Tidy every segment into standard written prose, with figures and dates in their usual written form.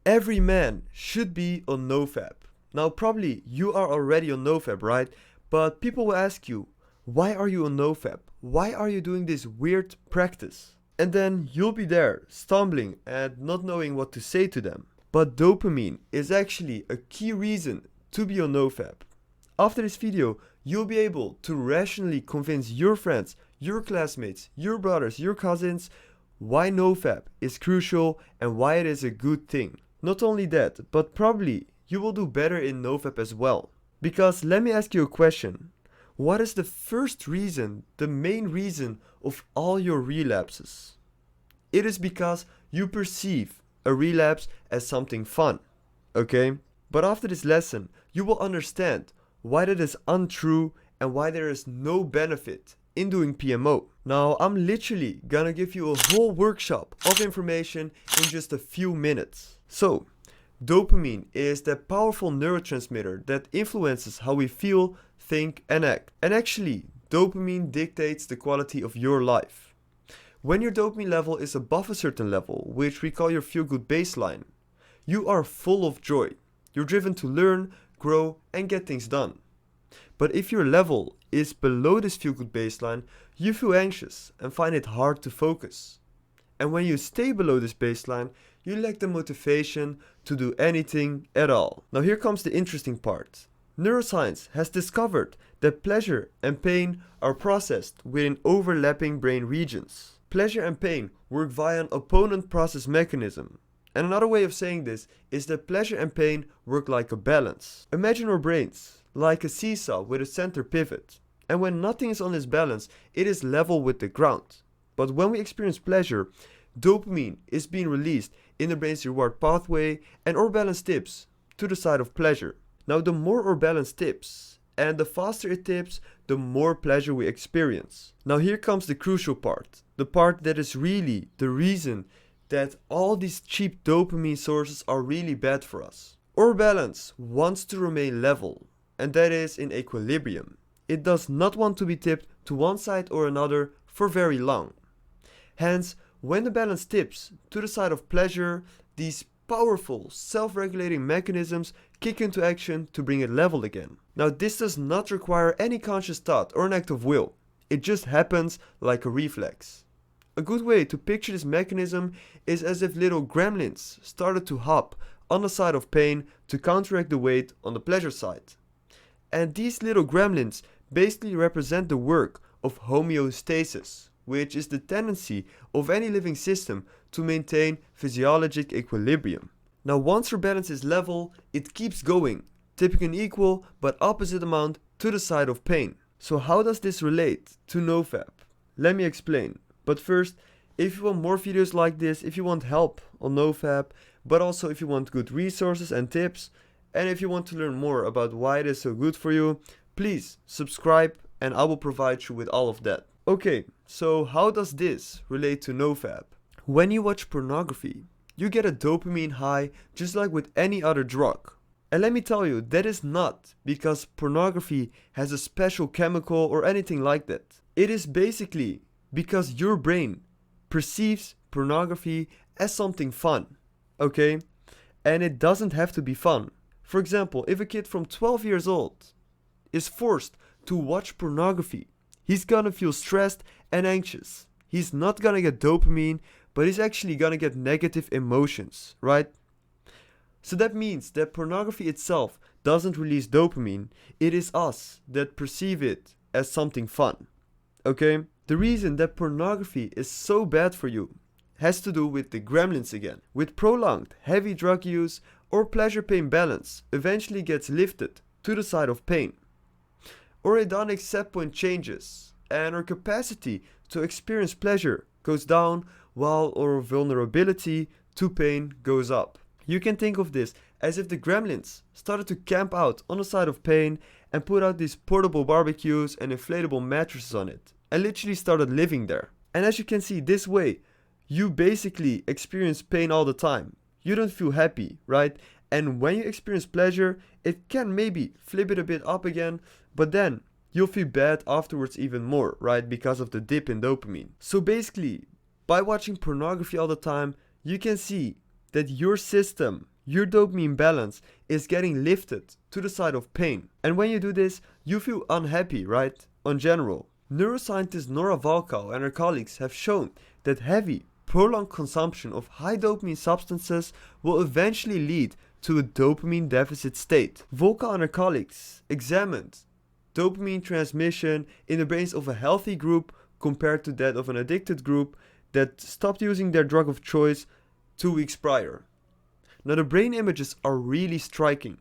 Every man should be on NoFap. Now probably you are already on NoFap, right? But people will ask you, why are you on NoFap? Why are you doing this weird practice? And then you'll be there, stumbling and not knowing what to say to them. But dopamine is actually a key reason to be on NoFap. After this video, you'll be able to rationally convince your friends, your classmates, your brothers, your cousins why NoFap is crucial and why it is a good thing. Not only that, but probably you will do better in NoFap as well. Because let me ask you a question. What is the first reason, the main reason of all your relapses? It is because you perceive a relapse as something fun, okay? But after this lesson, you will understand why that is untrue and why there is no benefit in doing PMO. Now, I'm literally gonna give you a whole workshop of information in just a few minutes. So, dopamine is that powerful neurotransmitter that influences how we feel, think and act. And actually, dopamine dictates the quality of your life. When your dopamine level is above a certain level, which we call your feel-good baseline, you are full of joy. You're driven to learn, grow and get things done. But if your level is below this feel-good baseline, you feel anxious and find it hard to focus. And when you stay below this baseline, you lack the motivation to do anything at all. Now here comes the interesting part. Neuroscience has discovered that pleasure and pain are processed within overlapping brain regions. Pleasure and pain work via an opponent process mechanism. And another way of saying this is that pleasure and pain work like a balance. Imagine our brains like a seesaw with a center pivot. And when nothing is on this balance, it is level with the ground. But when we experience pleasure, dopamine is being released in the brain's reward pathway and our balance tips to the side of pleasure. Now the more our balance tips and the faster it tips, the more pleasure we experience. Now here comes the crucial part. The part that is really the reason that all these cheap dopamine sources are really bad for us. Our balance wants to remain level, and that is in equilibrium. It does not want to be tipped to one side or another for very long. Hence, when the balance tips to the side of pleasure, these powerful self-regulating mechanisms kick into action to bring it level again. Now this does not require any conscious thought or an act of will. It just happens like a reflex. A good way to picture this mechanism is as if little gremlins started to hop on the side of pain to counteract the weight on the pleasure side. And these little gremlins basically represent the work of homeostasis, which is the tendency of any living system to maintain physiologic equilibrium. Now once your balance is level, it keeps going, tipping an equal but opposite amount to the side of pain. So how does this relate to NoFap? Let me explain. But first, if you want more videos like this, if you want help on NoFap, but also if you want good resources and tips, and if you want to learn more about why it is so good for you, please subscribe and I will provide you with all of that. Okay, so how does this relate to NoFap? When you watch pornography, you get a dopamine high just like with any other drug. And let me tell you, that is not because pornography has a special chemical or anything like that. It is basically because your brain perceives pornography as something fun, okay? And it doesn't have to be fun. For example, if a kid from 12 years old is forced to watch pornography, he's gonna feel stressed and anxious. He's not gonna get dopamine, but he's actually gonna get negative emotions, right? So that means that pornography itself doesn't release dopamine. It is us that perceive it as something fun, okay? The reason that pornography is so bad for you has to do with the gremlins again. With prolonged heavy drug use, our pleasure-pain balance eventually gets lifted to the side of pain. Our hedonic set point changes and our capacity to experience pleasure goes down while our vulnerability to pain goes up. You can think of this as if the gremlins started to camp out on the side of pain and put out these portable barbecues and inflatable mattresses on it, and literally started living there. And as you can see, this way, you basically experience pain all the time. You don't feel happy, right? And when you experience pleasure, it can maybe flip it a bit up again, but then you'll feel bad afterwards even more, right? Because of the dip in dopamine. So basically, by watching pornography all the time, you can see that your system, your dopamine balance is getting lifted to the side of pain. And when you do this, you feel unhappy, right? On general. Neuroscientist Nora Volkow and her colleagues have shown that heavy, prolonged consumption of high dopamine substances will eventually lead to a dopamine deficit state. Volkow and her colleagues examined dopamine transmission in the brains of a healthy group compared to that of an addicted group that stopped using their drug of choice 2 weeks prior. Now the brain images are really striking.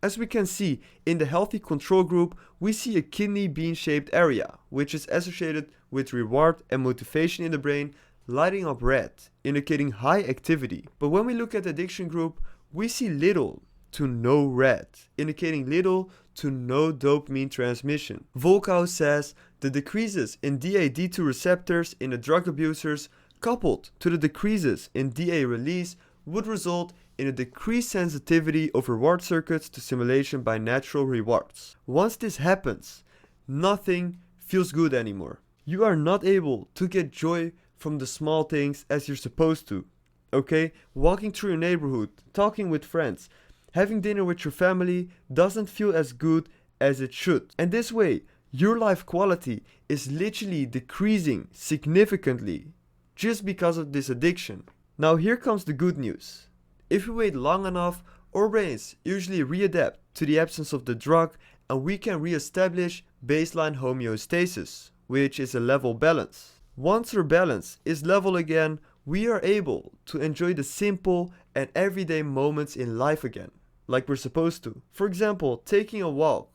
As we can see, in the healthy control group, we see a kidney bean-shaped area, which is associated with reward and motivation in the brain, lighting up red, indicating high activity. But when we look at the addiction group, we see little to no red, indicating little to no dopamine transmission. Volkow says the decreases in DA-D2 receptors in the drug abusers coupled to the decreases in DA release would result in a decreased sensitivity of reward circuits to stimulation by natural rewards. Once this happens, nothing feels good anymore. You are not able to get joy from the small things as you're supposed to. Okay? Walking through your neighborhood, talking with friends, having dinner with your family doesn't feel as good as it should. And this way, your life quality is literally decreasing significantly just because of this addiction. Now here comes the good news. If we wait long enough, our brains usually readapt to the absence of the drug and we can re-establish baseline homeostasis, which is a level balance. Once our balance is level again, we are able to enjoy the simple and everyday moments in life again, like we're supposed to. For example, taking a walk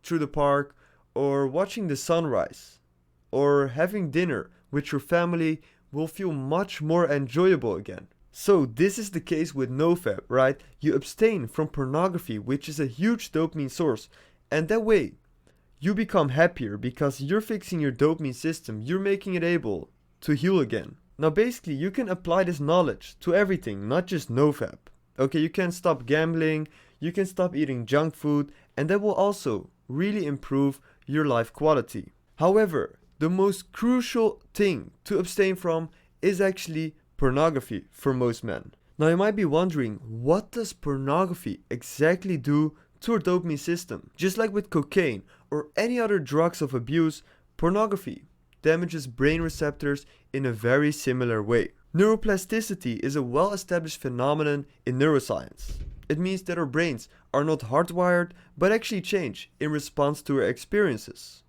through the park, or watching the sunrise, or having dinner with your family will feel much more enjoyable again. So this is the case with NoFap, right? You abstain from pornography, which is a huge dopamine source, and that way you become happier because you're fixing your dopamine system, you're making it able to heal again. Now basically you can apply this knowledge to everything, not just NoFap. Okay, you can stop gambling, you can stop eating junk food, and that will also really improve your life quality. However, the most crucial thing to abstain from is actually pornography for most men. Now you might be wondering, what does pornography exactly do to our dopamine system? Just like with cocaine or any other drugs of abuse, pornography damages brain receptors in a very similar way. Neuroplasticity is a well-established phenomenon in neuroscience. It means that our brains are not hardwired, but actually change in response to our experiences.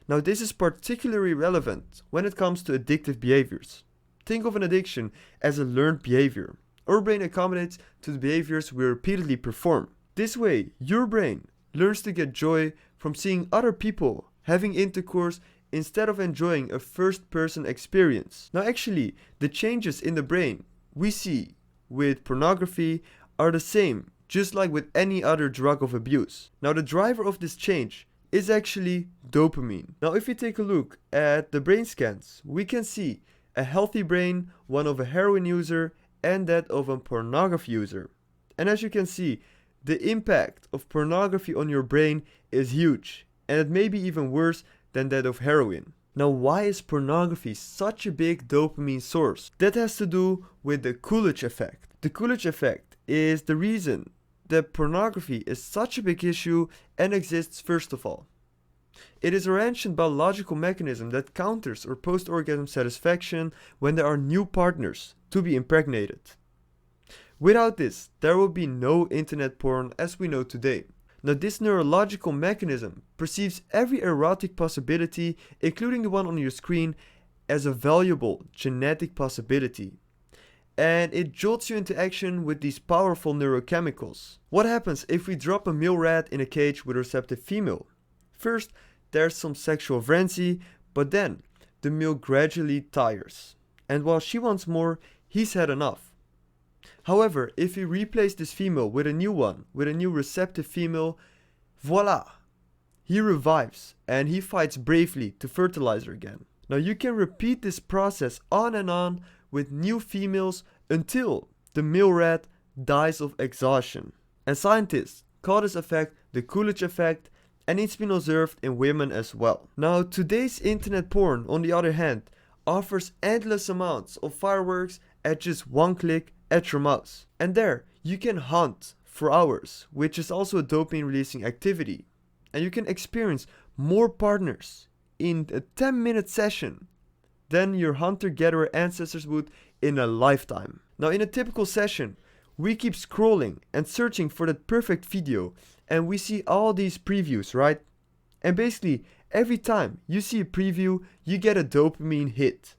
Now this is particularly relevant when it comes to addictive behaviors. Think of an addiction as a learned behavior. Our brain accommodates to the behaviors we repeatedly perform. This way, your brain learns to get joy from seeing other people having intercourse instead of enjoying a first-person experience. Now actually, the changes in the brain we see with pornography are the same, just like with any other drug of abuse. Now the driver of this change is actually dopamine. Now if we take a look at the brain scans, we can see a healthy brain, one of a heroin user, and that of a pornography user. And as you can see, the impact of pornography on your brain is huge, and it may be even worse than that of heroin. Now why is pornography such a big dopamine source? That has to do with the coolage effect. The coolage effect is the reason that pornography is such a big issue and exists first of all. It is a ancient biological mechanism that counters our post-orgasm satisfaction when there are new partners to be impregnated. Without this, there will be no internet porn as we know today. Now this neurological mechanism perceives every erotic possibility, including the one on your screen, as a valuable genetic possibility. And it jolts you into action with these powerful neurochemicals. What happens if we drop a male rat in a cage with a receptive female? First, there's some sexual frenzy, but then the male gradually tires. And while she wants more, he's had enough. However, if we replace this female with a new one, with a new receptive female, voila! He revives and he fights bravely to fertilize her again. Now you can repeat this process on and on with new females until the male rat dies of exhaustion. And scientists call this effect the Coolidge effect, and it's been observed in women as well. Now today's internet porn, on the other hand, offers endless amounts of fireworks at just one click at your mouse. And there You can hunt for hours, which is also a dopamine releasing activity. And you can experience more partners in a 10-minute session than your hunter-gatherer ancestors would in a lifetime. Now, in a typical session, we keep scrolling and searching for that perfect video, and we see all these previews, right? And basically, every time you see a preview, you get a dopamine hit.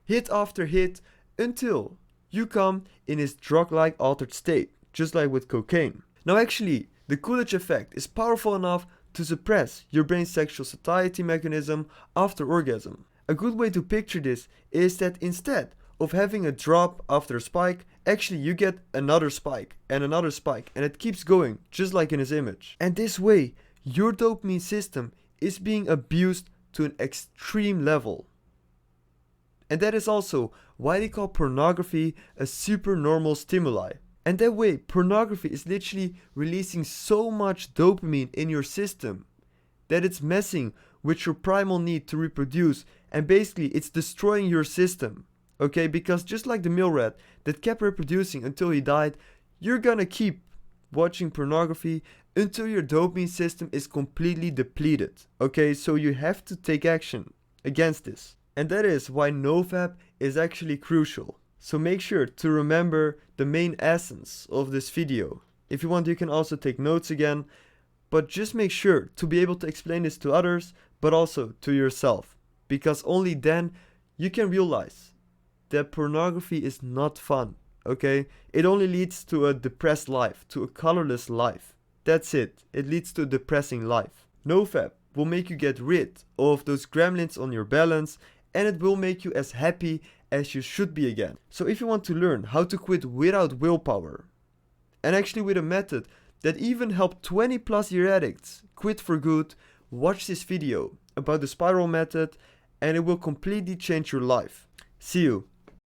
Hit after hit until you come in this drug-like altered state, just like with cocaine. Now actually, the coolage effect is powerful enough to suppress your brain's sexual satiety mechanism after orgasm. A good way to picture this is that instead of having a drop after a spike, actually you get another spike, and it keeps going, just like in this image. And this way, your dopamine system is being abused to an extreme level. And that is also why they call pornography a supernormal stimuli. And that way, pornography is literally releasing so much dopamine in your system that it's messing with your primal need to reproduce, and basically it's destroying your system. Okay, because just like the male rat that kept reproducing until he died, you're gonna keep watching pornography until your dopamine system is completely depleted. Okay, so you have to take action against this. And that is why NoFap is actually crucial. So make sure to remember the main essence of this video. If you want, you can also take notes again, but just make sure to be able to explain this to others, but also to yourself, because only then you can realize that pornography is not fun, okay? It only leads to a depressed life, to a colorless life. That's it. It leads to a depressing life. NoFap will make you get rid of those gremlins on your balance, and it will make you as happy as you should be again. So if you want to learn how to quit without willpower, and actually with a method that even helped 20+ year addicts quit for good, watch this video about the spiral method, and it will completely change your life. See you